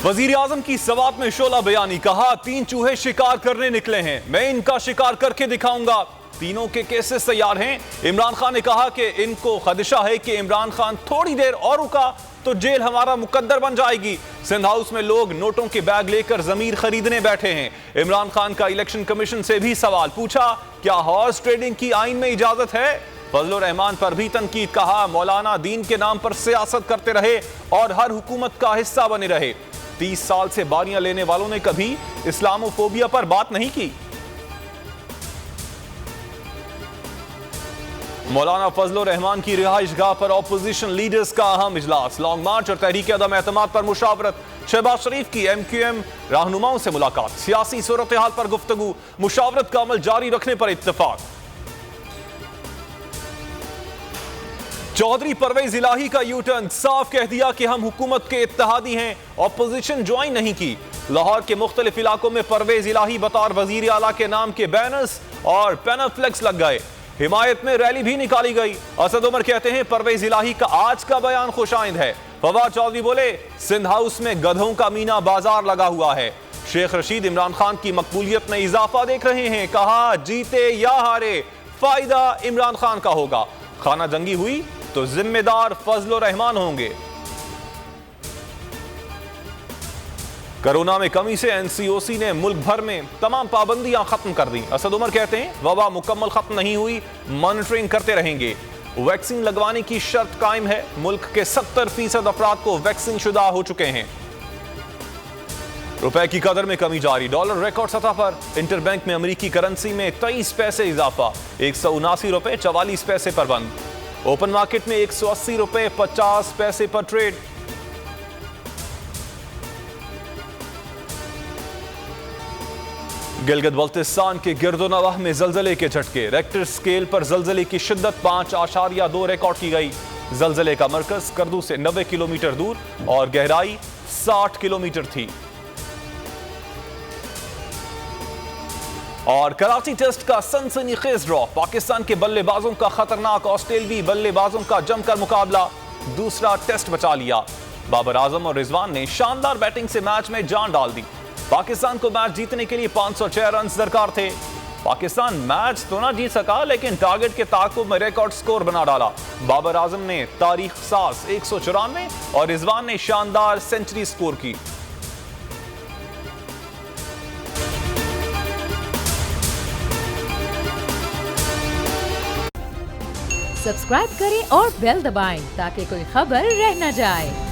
वजीर आजम की सवात में शोला बयानी, कहा 3 चूहे शिकार करने निकले हैं, मैं इनका शिकार करके दिखाऊंगा। तीनों के केसेस तैयार हैं। इमरान खान ने कहा कि इनको खदशा है कि इमरान खान थोड़ी देर और रुका तो जेल हमारा मुकद्दर बन जाएगी। सिंध हाउस में लोग नोटों के बैग लेकर जमीर खरीदने बैठे हैं। इमरान खान का इलेक्शन कमीशन से भी सवाल पूछा, क्या हॉर्स ट्रेडिंग की आइन में इजाजत है? फजलुर रहमान पर भी तनकीद, कहा मौलाना दीन के नाम पर सियासत करते रहे और हर हुकूमत का हिस्सा बने रहे। 30 साल से बारियां लेने वालों ने कभी इस्लामोफोबिया पर बात नहीं की। मौलाना फजलुर रहमान की रिहाइश गाह पर ऑपोजिशन लीडर्स का अहम इजलास, लॉन्ग मार्च और तहरीक अदम एतमाद पर मुशावरत। शहबाज शरीफ की MQM रहनुमाओं से मुलाकात, सियासी सूरत हाल पर गुफ्तगू, मुशावरत का अमल जारी रखने पर इत्तेफाक। चौधरी परवेज इलाही का यू टर्न, साफ कह दिया कि हम हुकूमत के इत्तेहादी हैं, ऑपोजिशन ज्वाइन नहीं की। लाहौर के मुख्तलिफ इलाकों में परवेज इलाही बतौर वजीर आला के नाम के बैनर्स और पैनफ्लेक्स लग गए। हिमायत में रैली भी निकाली गई। असद उमर कहते हैं परवेज इलाही का आज का बयान खुशाइंद है। फवाद चौधरी बोले सिंध हाउस में गधों का मीना बाजार लगा हुआ है। शेख रशीद इमरान खान की मकबूलियत में इजाफा देख रहे हैं, कहा जीते या हारे फायदा इमरान खान का होगा। खाना जंगी हुई तो जिम्मेदार फजलुर रहमान होंगे। कोरोना में कमी से NCOC ने मुल्क भर में तमाम पाबंदियां खत्म कर दी। असद उमर कहते हैं वबा मुकम्मल खत्म नहीं हुई, मॉनिटरिंग करते रहेंगे। वैक्सीन लगवाने की शर्त कायम है। मुल्क के 70% अफराद को वैक्सीन शुदा हो चुके हैं। रुपए की कदर में कमी जारी, डॉलर रिकॉर्ड सतह पर। इंटरबैंक में अमेरिकी करेंसी में 23 पैसे इजाफा, 179 रुपए 44 पैसे पर बंद। ओपन मार्केट में 180 रुपए 50 पैसे पर ट्रेड। गिलगित बल्तिस्तान के गिरदोनवाह में जलजले के झटके, रेक्टर स्केल पर जलजले की शिद्दत 5.2 रिकॉर्ड की गई। जलजले का मरकज करदू से 90 किलोमीटर दूर और गहराई 60 किलोमीटर थी। और कराची टेस्ट का सनसनीखेज ड्रॉ, पाकिस्तान के बल्लेबाजों का खतरनाक ऑस्ट्रेलियाई बल्लेबाजों का जमकर मुकाबला, दूसरा टेस्ट बचा लिया। बाबर आजम और रिजवान ने शानदार बैटिंग से मैच में जान डाल दी। पाकिस्तान को मैच जीतने के लिए 506 रन दरकार थे। पाकिस्तान मैच तो ना जीत सका, लेकिन टारगेट के ताक़ुब में रिकॉर्ड स्कोर बना डाला। बाबर आजम ने तारीख साज 194 और रिजवान ने शानदार सेंचुरी स्कोर की। सब्सक्राइब करें और बेल दबाएं ताकि कोई खबर रह न जाए।